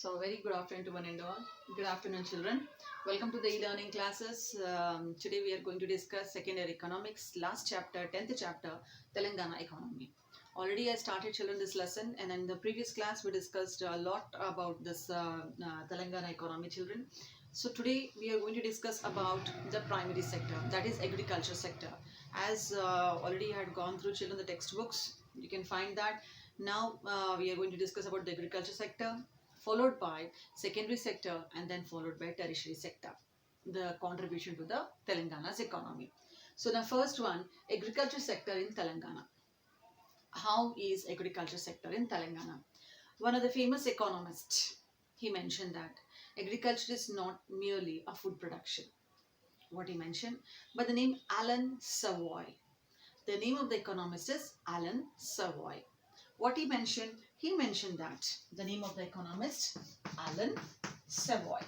So, very good afternoon to one and all. Good afternoon, children. Welcome to the e-learning classes. Today we are going to discuss secondary economics, last chapter, 10th chapter, Telangana economy. Already I started, children, this lesson, and in the previous class we discussed a lot about this Telangana economy, children. So today we are going to discuss about the primary sector, that is agriculture sector. As already I had gone through, children, the textbooks, you can find that. Now we are going to discuss about the agriculture sector, followed by secondary sector, and then followed by tertiary sector, the contribution to the Telangana's economy. So the first one, agriculture sector in Telangana. How is agriculture sector in Telangana? One of the famous economists, he mentioned that agriculture is not merely a food production. What he mentioned, but the name Alan Savoy. The name of the economist is Alan Savoy. What he mentioned that the name of the economist, Alan Savoy.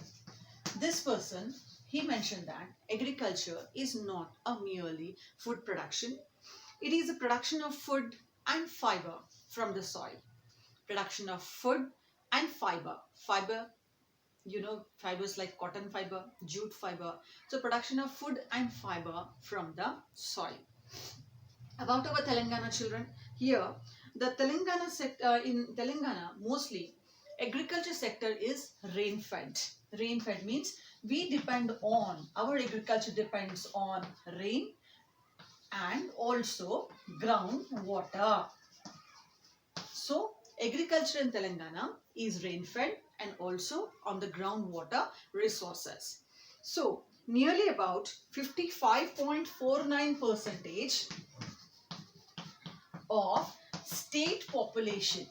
This person, he mentioned that agriculture is not a merely food production. It is a production of food and fiber from the soil. Production of food and fiber. Fiber, fibers like cotton fiber, jute fiber. So production of food and fiber from the soil. About our Telangana, children, here the Telangana sector, in Telangana mostly agriculture sector is rain fed. Rain fed means we depend on, our agriculture depends on rain and also groundwater. So agriculture in Telangana is rain fed and also on the groundwater resources. So nearly about 55.49% of state population,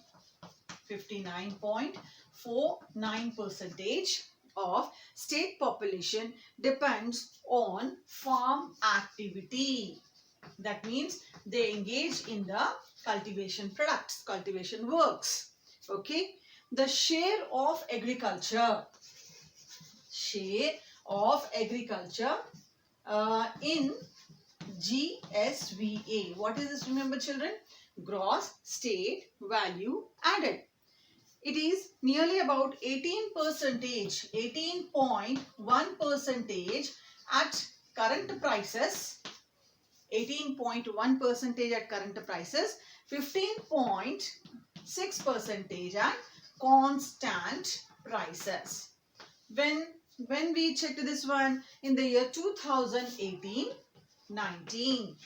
59.49% of state population depends on farm activity. That means they engage in the cultivation products, cultivation works. Okay, the share of agriculture in GSVA. What is this? Remember, children? Gross State Value Added. It is nearly about 18.1% at current prices. 18.1% at current prices. 15.6% at constant prices. When we checked this one in the year 2018-19,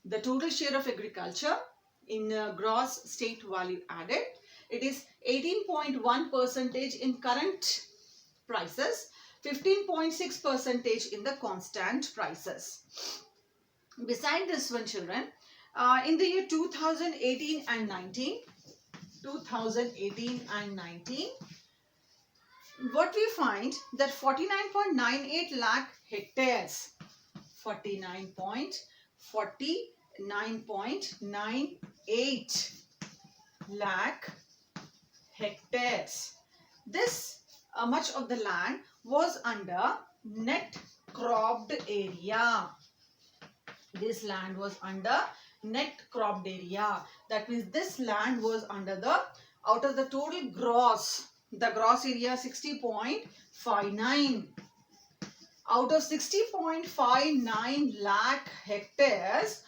the total share of agriculture in gross state value added, it is 18.1% in current prices, 15.6% in the constant prices. Beside this one, children, in the year 2018 and 19, what we find that 49.98 lakh hectares, 49.98 lakh hectares. This much of the land was under net cropped area. This land was under net cropped area. That means this land was under the, out of the total gross, the gross area 60.59. Out of 60.59 lakh hectares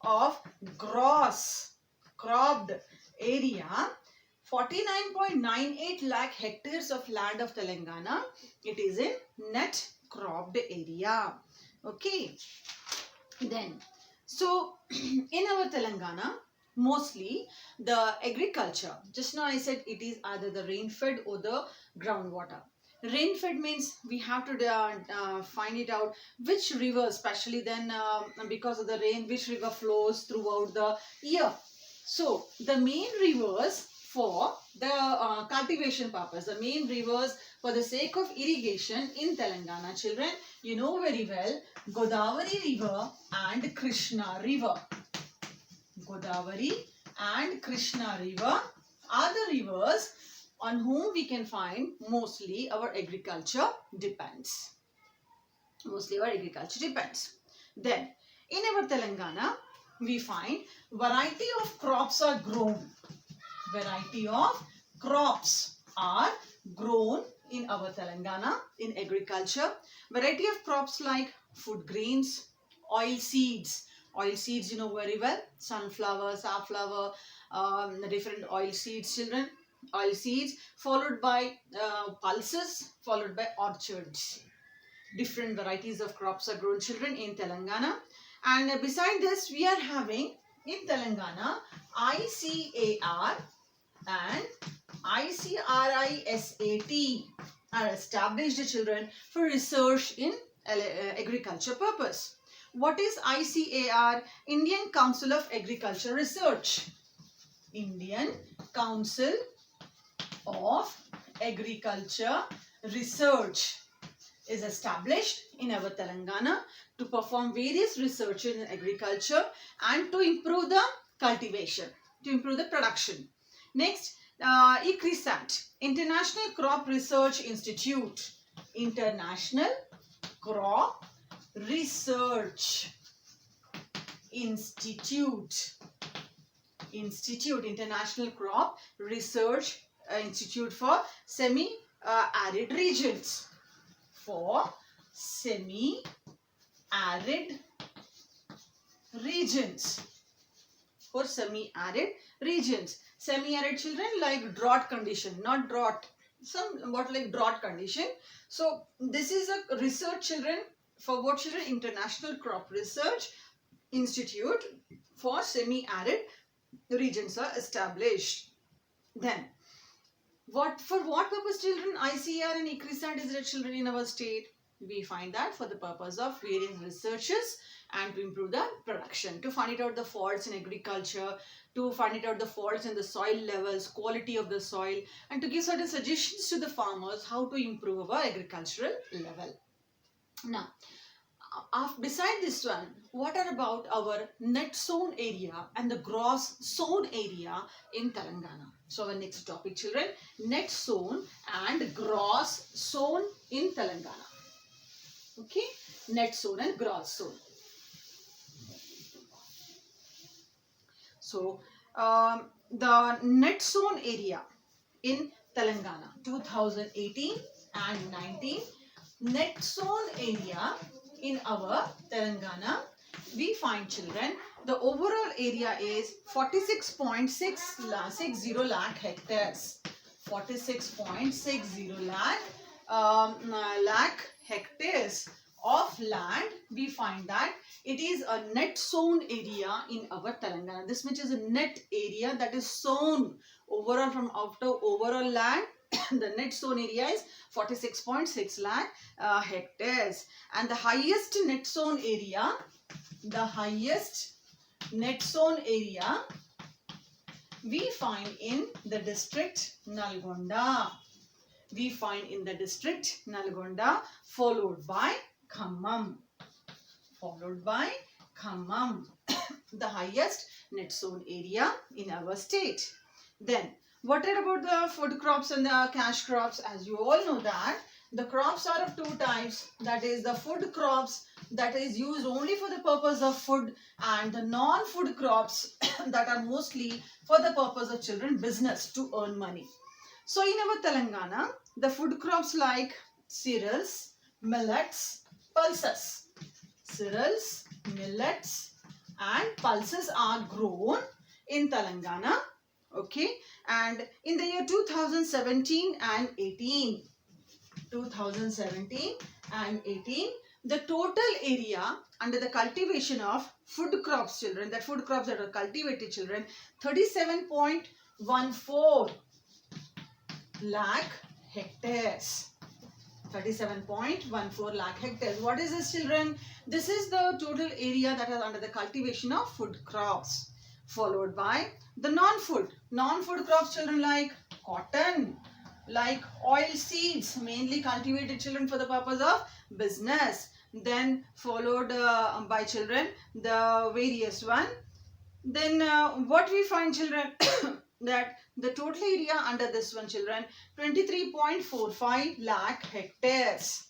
of gross cropped area, 49.98 lakh hectares of land of Telangana, it is in net cropped area. Okay. Then, so in our Telangana, mostly the agriculture, just now I said it is either the rain fed or the groundwater. Rain fed means we have to find it out which river, especially then because of the rain, which river flows throughout the year. So the main rivers for the cultivation purpose, the main rivers for the sake of irrigation in Telangana, children, you know very well, Godavari river and Krishna river. Godavari and Krishna river are the rivers on whom we can find mostly our agriculture depends. Then, in our Telangana, we find variety of crops are grown. Variety of crops are grown in our Telangana in agriculture. Variety of crops like food grains, oil seeds. Oil seeds you know very well. Sunflower, safflower, different oil seeds, children. Oil seeds followed by pulses, followed by orchards. Different varieties of crops are grown, children, in Telangana. And beside this, we are having in Telangana ICAR and ICRISAT are established, children, for research in agriculture purpose. What is ICAR? Indian Council of Agriculture Research. Indian Council of Agriculture Research is established in our Telangana to perform various research in agriculture and to improve the cultivation, to improve the production. Next, ICRISAT, International Crop Research Institute. International Crop Research Institute. International Crop Research Institute for semi-arid regions. For semi-arid regions. For semi-arid regions. Semi-arid, children, like drought condition, not drought, somewhat like drought condition. So this is a research, children, for what, children? International Crop Research Institute for semi-arid regions are established. Then for what purpose, children, ICAR and ICRISAT is there, children, in our state? We find that for the purpose of various researches and to improve the production, to find out the faults in agriculture, to find out the faults in the soil levels, quality of the soil, and to give certain suggestions to the farmers how to improve our agricultural level. Now, beside this one, what are about our net sown area and the gross sown area in Telangana? So our next topic, children, net sown and gross sown in Telangana. Okay, net sown and gross sown. So the net sown area in Telangana 2018 and 19, net sown area in our Telangana, we find, children, the overall area is 46.660 lakh hectares. 46.60 lakh hectares of land. We find that it is a net sown area in our Telangana. This much is a net area that is sown overall from out of overall land. The net sown area is 46.6 lakh hectares, and the highest net sown area, we find in the district Nalgonda. Followed by Khammam. The highest net sown area in our state. Then, what are about the food crops and the cash crops? As you all know that the crops are of two types. That is the food crops that is used only for the purpose of food, and the non-food crops that are mostly for the purpose of children business to earn money. So in our Telangana, the food crops like cereals, millets, pulses. Cereals, millets and pulses are grown in Telangana. Okay, and in the year 2017 and 18, the total area under the cultivation of food crops, children, that food crops that are cultivated, children, 37.14 lakh hectares. 37.14 lakh hectares. What is this, children? This is the total area that is under the cultivation of food crops. Followed by the non-food crops, children, like cotton, like oil seeds, mainly cultivated, children, for the purpose of business. Then followed by, children, the various one. Then what we find, children, that the total area under this one, children, 23.45 lakh hectares.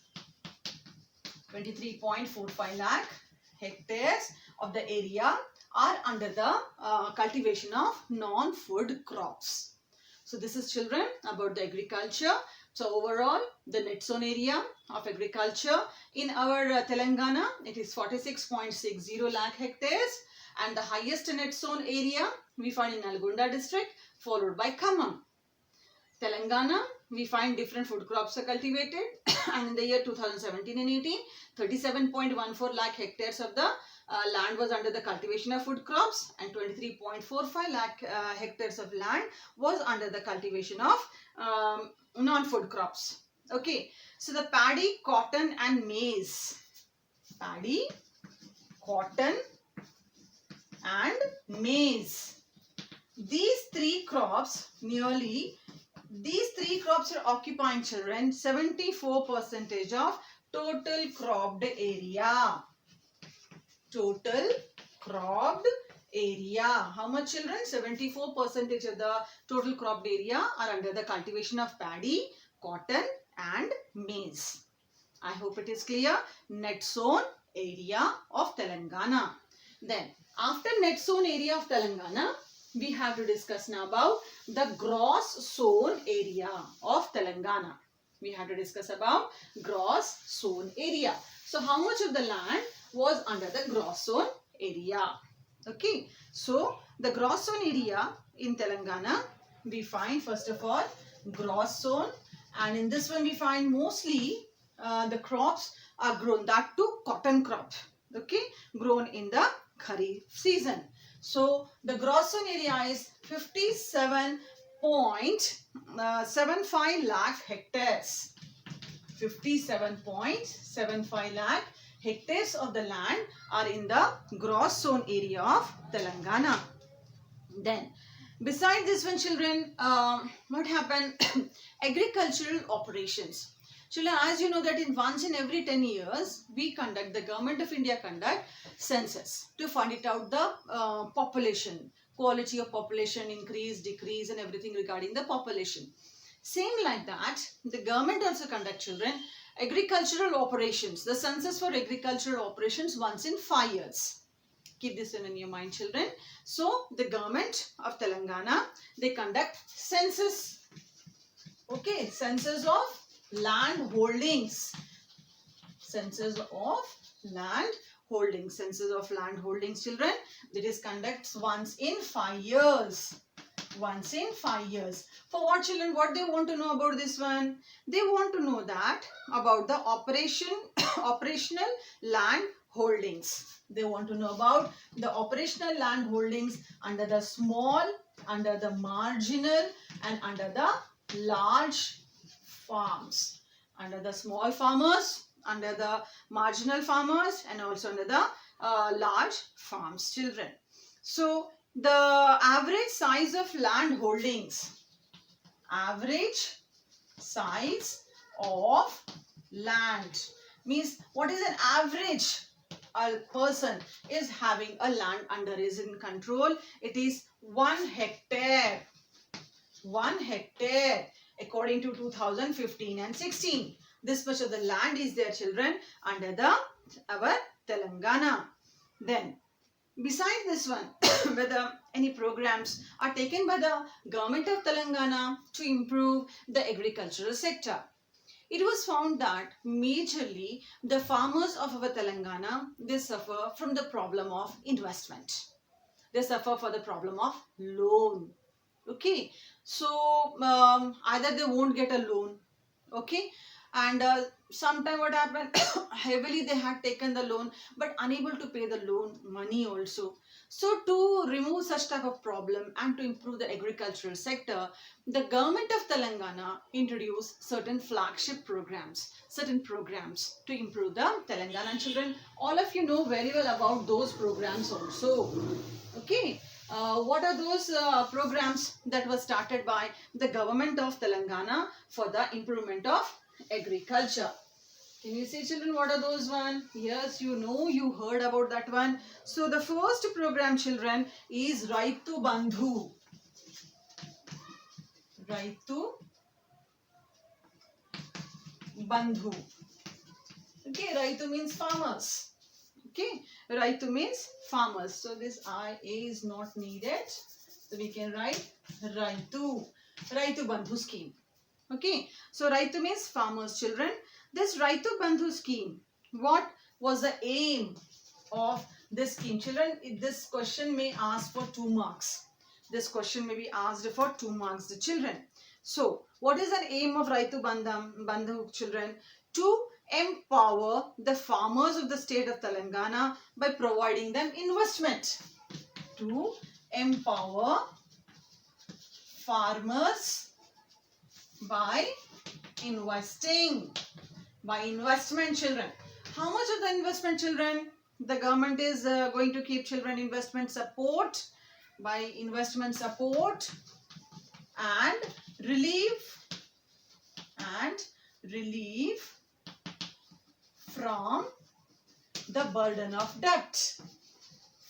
23.45 lakh hectares of the area are under the cultivation of non-food crops. So this is children about the agriculture. So overall the net zone area of agriculture in our Telangana, it is 46.60 lakh hectares, and the highest net zone area we find in Nalgonda district, followed by Khammam. Telangana, we find different food crops are cultivated and in the year 2017 and 18, 37.14 lakh hectares of the land was under the cultivation of food crops, and 23.45 lakh hectares of land was under the cultivation of non-food crops. Okay, so the paddy, cotton and maize. Paddy, cotton and maize. These three crops are occupying, children, 74% of total cropped area. Total cropped area. How much, children? 74% of the total cropped area are under the cultivation of paddy, cotton and maize. I hope it is clear. Net zone area of Telangana. Then after net zone area of Telangana, we have to discuss now about the gross zone area of Telangana. We have to discuss about gross zone area. So how much of the land was under the gross zone area? Okay, so the gross zone area in Telangana, we find first of all gross zone, and in this one we find mostly the crops are grown, that too cotton crop, okay, grown in the Kharif season. So the gross zone area is 57.75 lakh hectares. 57.75 lakh hectares of the land are in the gross zone area of Telangana. Then beside this one, children, what happened? Agricultural operations. Children, as you know that in once in every 10 years, the government of India conduct census to find it out the population, quality of population, increase, decrease and everything regarding the population. Same like that, the government also conduct, children, agricultural operations, the census for agricultural operations once in 5 years. Keep this in your mind, children. So the government of Telangana, they conduct census, okay, census of land holdings. Census of land holdings. Census of land holdings, children. That is conducts once in 5 years. Once in 5 years. For what, children? What they want to know about this one? They want to know that about the operational land holdings. They want to know about the operational land holdings under the small, under the marginal and under the large farms. Under the small farmers, under the marginal farmers and also under the large farms, children. So the average size of land holdings. Average size of land means what is an average a person is having a land under his in control. It is 1 hectare. 1 hectare according to 2015 and 16. This much of the land is there, children, under our Telangana. Then beside this one, whether any programs are taken by the government of Telangana to improve the agricultural sector. It was found that majorly the farmers of our Telangana, they suffer from the problem of investment. They suffer for the problem of loan. Okay, so either they won't get a loan, okay, and sometime what happened, heavily they had taken the loan but unable to pay the loan money also. So to remove such type of problem and to improve the agricultural sector, the government of Telangana introduced certain flagship programs, certain programs to improve the Telangana. Children, all of you know very well about those programs also. Okay, what are those programs that were started by the government of Telangana for the improvement of agriculture? Can you say, children, what are those one? Yes, you know, you heard about that one. So the first program, children, is Raitu Bandhu. Raitu Bandhu. Okay, Raitu means farmers. Okay, Raitu means farmers. So this I is not needed. So we can write Raitu. Raitu Bandhu scheme. Okay, so Raitu means farmers children. This Raitu Bandhu scheme, what was the aim of this scheme? Children, this question may ask for 2 marks. This question may be asked for 2 marks, the children. So, what is the aim of Raitu Bandhu children? To empower the farmers of the state of Telangana by providing them investment. To empower farmers by investing. By investment, children. How much of the investment, children? The government is going to keep children investment support. By investment support and relief from the burden of debt.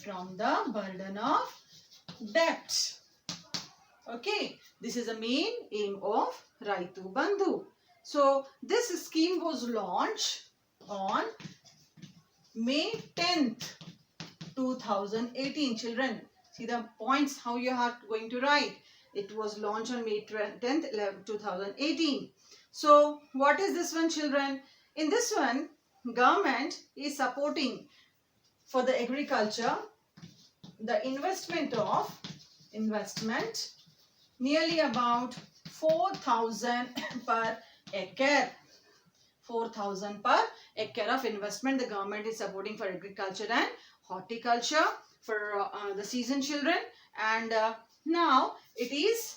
From the burden of debt. Okay, this is the main aim of Raitu Bandhu. So, this scheme was launched on May 10th, 2018. Children, see the points how you are going to write. It was launched on May 10th, 2018. So, what is this one, children? In this one, government is supporting for the agriculture the investment nearly about 4,000 per acre. 4,000 per acre of investment the government is supporting for agriculture and horticulture for the season, children. And now it is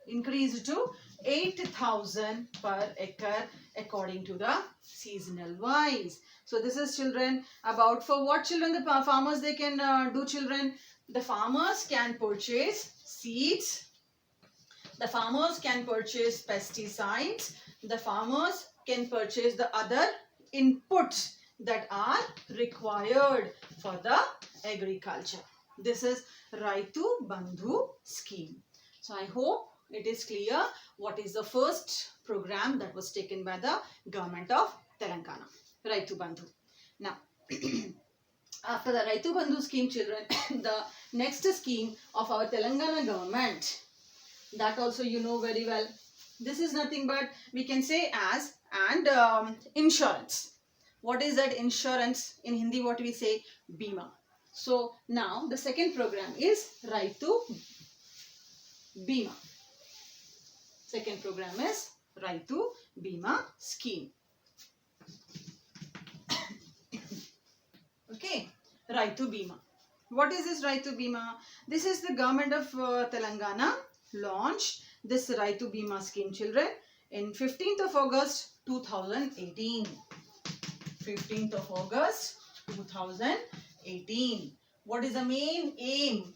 increased to 8,000 per acre according to the seasonal wise. So this is, children, about for what, children, the farmers they can do, children. The farmers can purchase seeds. The farmers can purchase pesticides. The farmers can purchase the other inputs that are required for the agriculture. This is Raitu Bandhu scheme. So I hope it is clear what is the first program that was taken by the government of Telangana. Raitu Bandhu. Now, after the Raitu Bandhu scheme, children, the next scheme of our Telangana government, that also you know very well. This is nothing but we can say as insurance. What is that insurance? In Hindi, what we say? Bima. So now the second program is Raitu Bima. Second program is Raitu Bima scheme. Okay, Raitu Bima. What is this Raitu Bima? This is the government of Telangana launched this Raitu Bima scheme, children, in 15th of August 2018. 15th of August 2018. What is the main aim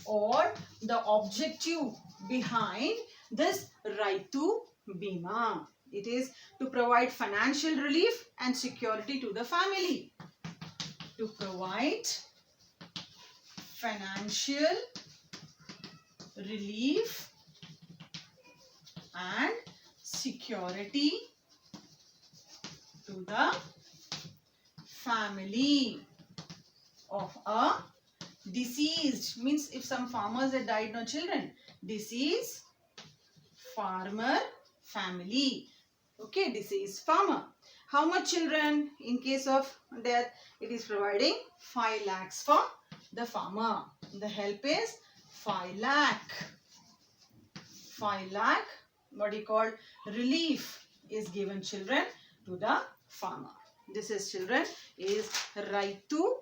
or the objective behind this Raitu Bima? It is to provide financial relief and security to the family. To provide financial relief and security to the family of a deceased, means if some farmers had died, no children, deceased farmer family. Okay, deceased farmer. How much, children? In case of death, it is providing 5 lakhs for the farmer. The help is 5 lakh. 5 lakh, what you call relief is given, children, to the farmer. This is, children, is Raitu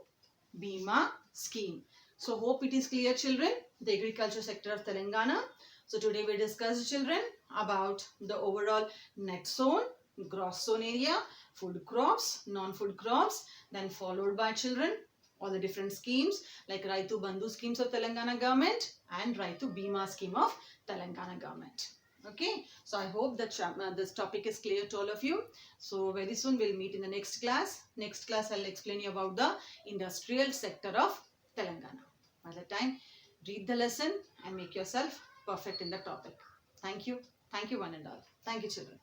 Bima scheme. So hope it is clear, children, the agriculture sector of Telangana. So today we discussed, children, about the overall net zone, gross zone area, food crops, non-food crops, then followed by, children, all the different schemes like Raitu Bandhu schemes of Telangana government and Raitu Bima scheme of Telangana government. Okay, so I hope that this topic is clear to all of you. So very soon we'll meet in the next class. Next class I'll explain you about the industrial sector of Telangana. By the time, read the lesson and make yourself perfect in the topic. Thank you. Thank you one and all. Thank you, children.